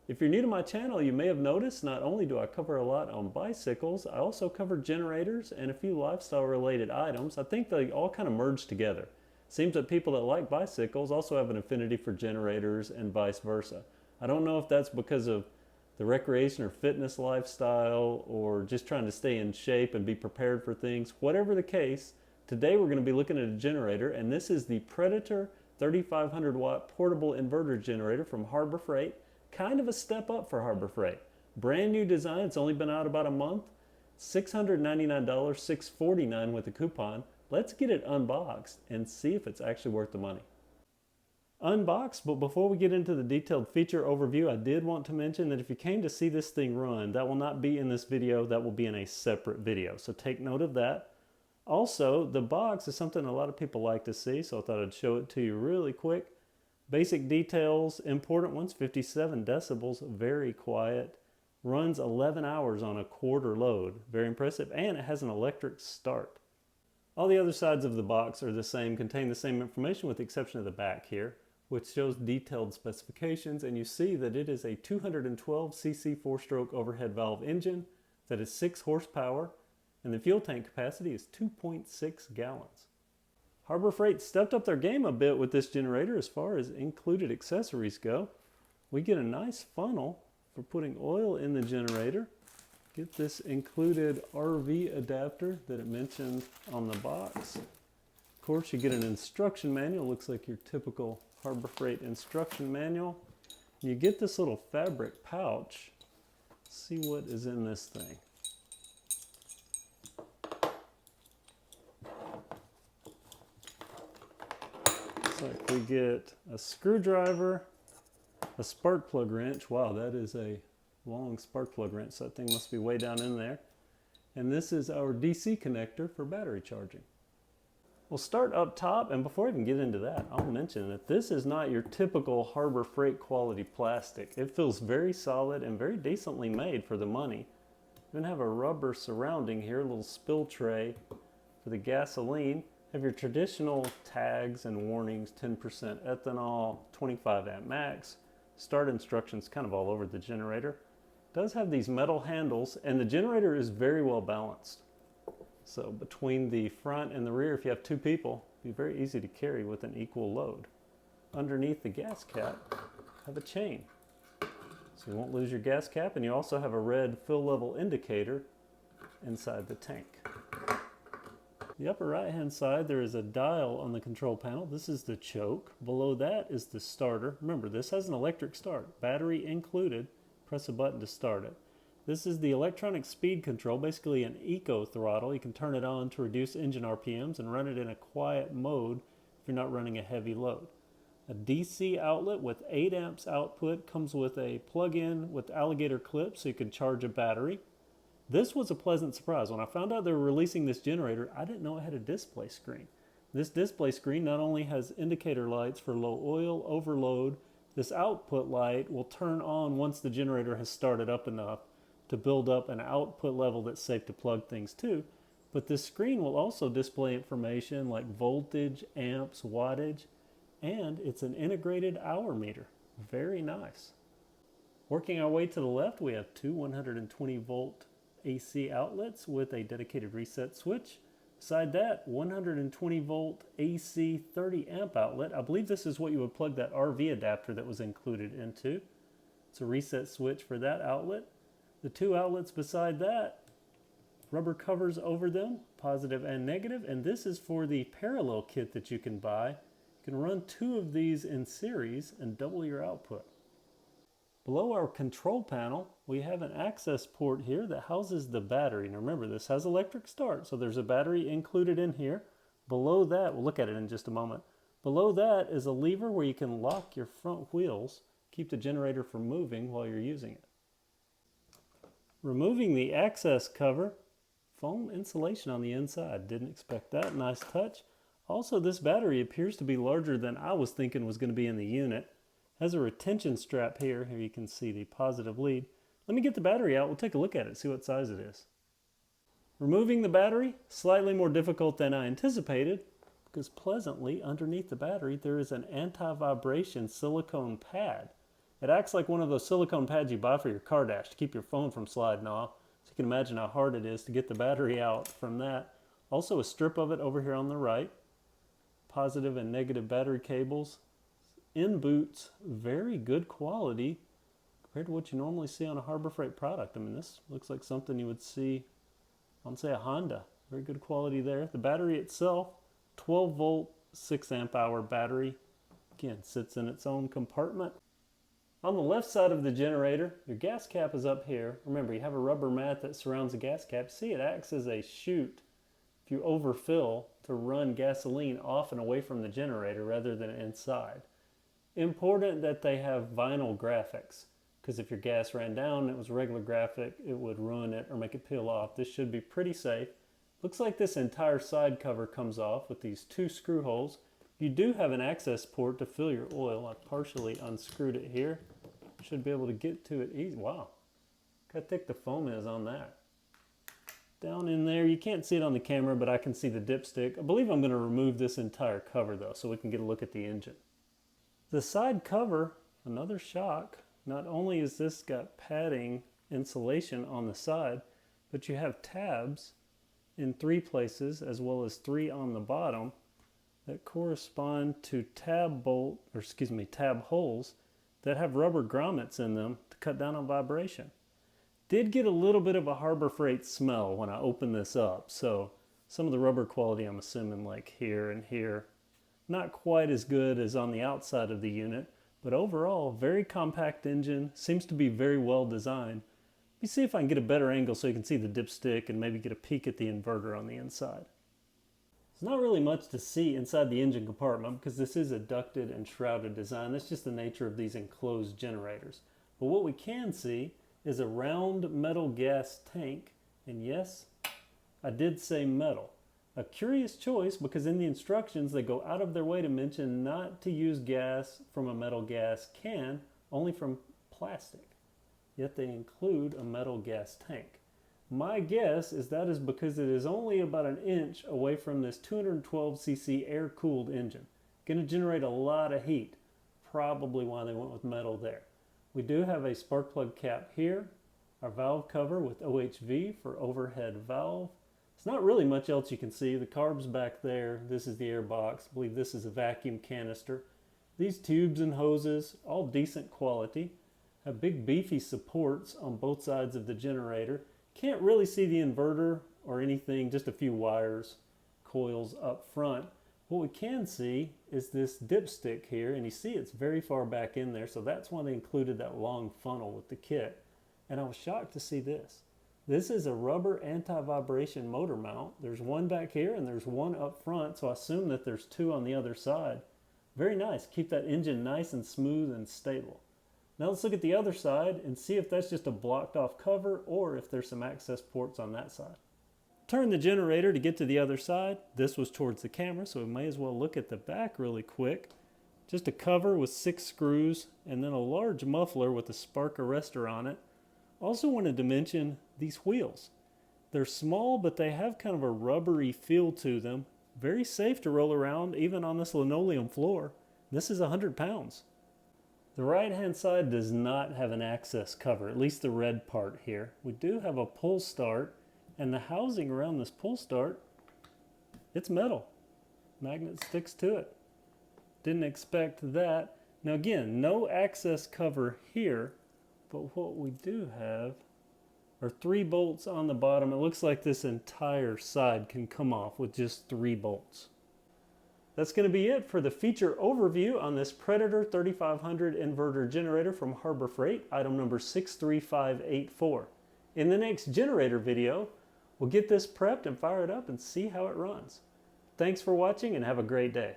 If you're new to my channel, you may have noticed not only do I cover a lot on bicycles, I also cover generators and a few lifestyle related items. I think they all kind of merge together. Seems that people that like bicycles also have an affinity for generators and vice versa. I don't know if that's because of the recreation or fitness lifestyle or just trying to stay in shape and be prepared for things. Whatever the case, today we're going to be looking at a generator, and this is the Predator 3500 watt portable inverter generator from Harbor Freight. Kind of a step up for Harbor Freight. Brand new design, it's only been out about a month. $699, $649 with a coupon. Let's get it unboxed and see if it's actually worth the money. Unboxed, but before we get into the detailed feature overview, I did want to mention that if you came to see this thing run, that will not be in this video, that will be in a separate video. So take note of that. Also, the box is something a lot of people like to see, so I thought I'd show it to you really quick. Basic details, important ones, 57 decibels, very quiet. Runs 11 hours on a quarter load, very impressive, and it has an electric start. All the other sides of the box are the same, contain the same information with the exception of the back here, which shows detailed specifications, and you see that it is a 212cc 4-stroke overhead valve engine that is 6 horsepower, and the fuel tank capacity is 2.6 gallons. Harbor Freight stepped up their game a bit with this generator as far as included accessories go. We get a nice funnel for putting oil in the generator. Get this included RV adapter that it mentioned on the box. Of course, you get an instruction manual. Looks like your typical Harbor Freight instruction manual. You get this little fabric pouch. Let's see what is in this thing. Looks like we get a screwdriver, a spark plug wrench. Wow, that is a long spark plug wrench. So that thing must be way down in there. And this is our DC connector for battery charging. We'll start up top, and before I even get into that, I'll mention that this is not your typical Harbor Freight quality plastic. It feels very solid and very decently made for the money. You even have a rubber surrounding here, a little spill tray for the gasoline. Have your traditional tags and warnings, 10% ethanol, 25 amp max. Start instructions kind of all over the generator. It does have these metal handles, and the generator is very well balanced. So between the front and the rear, if you have two people, it'd be very easy to carry with an equal load. Underneath the gas cap, have a chain. So you won't lose your gas cap, and you also have a red fill level indicator inside the tank. The upper right hand side, there is a dial on the control panel. This is the choke. Below that is the starter. Remember, this has an electric start, battery included. Press a button to start it. This is the electronic speed control, basically an eco throttle. You can turn it on to reduce engine RPMs and run it in a quiet mode if you're not running a heavy load. A DC outlet with 8 amps output, comes with a plug-in with alligator clip so you can charge a battery. This was a pleasant surprise. When I found out they were releasing this generator, I didn't know it had a display screen. This display screen not only has indicator lights for low oil, overload. This output light will turn on once the generator has started up enough to build up an output level that's safe to plug things to. But this screen will also display information like voltage, amps, wattage, and it's an integrated hour meter. Very nice. Working our way to the left, we have two 120 volt AC outlets with a dedicated reset switch. Beside that, 120 volt AC 30 amp outlet. I believe this is what you would plug that RV adapter that was included into. It's a reset switch for that outlet. The two outlets beside that, rubber covers over them, positive and negative, and this is for the parallel kit that you can buy. You can run two of these in series and double your output. Below our control panel, we have an access port here that houses the battery. Now remember, this has electric start, so there's a battery included in here. Below that, we'll look at it in just a moment. Below that is a lever where you can lock your front wheels, keep the generator from moving while you're using it. Removing the access cover, foam insulation on the inside. Didn't expect that, nice touch. Also, this battery appears to be larger than I was thinking was going to be in the unit. Has a retention strap here. Here you can see the positive lead. Let me get the battery out. We'll take a look at it, see what size it is. Removing the battery, slightly more difficult than I anticipated, because pleasantly underneath the battery there is an anti-vibration silicone pad. It acts like one of those silicone pads you buy for your car dash to keep your phone from sliding off. So you can imagine how hard it is to get the battery out from that. Also a strip of it over here on the right. Positive and negative battery cables. In boots, very good quality compared to what you normally see on a Harbor Freight product. I mean, this looks like something you would see on, say, a Honda. Very good quality there. The battery itself, 12 volt, 6 amp hour battery. Again, sits in its own compartment. On the left side of the generator, your gas cap is up here. Remember, you have a rubber mat that surrounds the gas cap. See, it acts as a chute if you overfill to run gasoline off and away from the generator rather than inside. Important that they have vinyl graphics, because if your gas ran down and it was a regular graphic, it would ruin it or make it peel off. This should be pretty safe. Looks like this entire side cover comes off with these 2 screw holes. You do have an access port to fill your oil. I partially unscrewed it here. Should be able to get to it easy. Wow, look how thick the foam is on that. Down in there, you can't see it on the camera, but I can see the dipstick. I believe I'm going to remove this entire cover though, so we can get a look at the engine. The side cover, another shock. Not only is this got padding insulation on the side, but you have tabs in 3 places as well as 3 on the bottom that correspond to tab holes that have rubber grommets in them to cut down on vibration. Did get a little bit of a Harbor Freight smell when I opened this up, so some of the rubber quality I'm assuming like here and here, not quite as good as on the outside of the unit, but overall very compact engine, seems to be very well designed. Let me see if I can get a better angle so you can see the dipstick and maybe get a peek at the inverter on the inside. There's not really much to see inside the engine compartment because this is a ducted and shrouded design. That's just the nature of these enclosed generators. But what we can see is a round metal gas tank, and yes, I did say metal. A curious choice because in the instructions they go out of their way to mention not to use gas from a metal gas can, only from plastic. Yet they include a metal gas tank. My guess is that is because it is only about an inch away from this 212cc air-cooled engine. Going to generate a lot of heat. Probably why they went with metal there. We do have a spark plug cap here. Our valve cover with OHV for overhead valve. It's not really much else you can see. The carb's back there. This is the air box. I believe this is a vacuum canister. These tubes and hoses, all decent quality. Have big beefy supports on both sides of the generator. Can't really see the inverter or anything, just a few wires, coils up front. What we can see is this dipstick here, and you see it's very far back in there, so that's why they included that long funnel with the kit. And I was shocked to see this. This is a rubber anti-vibration motor mount. There's one back here and there's one up front, so I assume that there's 2 on the other side. Very nice, keep that engine nice and smooth and stable. Now let's look at the other side and see if that's just a blocked off cover or if there's some access ports on that side. Turn the generator to get to the other side. This was towards the camera, so we may as well look at the back really quick. Just a cover with 6 screws and then a large muffler with a spark arrestor on it. Also wanted to mention these wheels. They're small, but they have kind of a rubbery feel to them. Very safe to roll around even on this linoleum floor. This is 100 pounds. The right-hand side does not have an access cover, at least the red part here. We do have a pull start, and the housing around this pull start, it's metal. Magnet sticks to it. Didn't expect that. Now again, no access cover here, but what we do have are 3 bolts on the bottom. It looks like this entire side can come off with just 3 bolts. That's going to be it for the feature overview on this Predator 3500 inverter generator from Harbor Freight, item number 63584. In the next generator video, we'll get this prepped and fire it up and see how it runs. Thanks for watching and have a great day.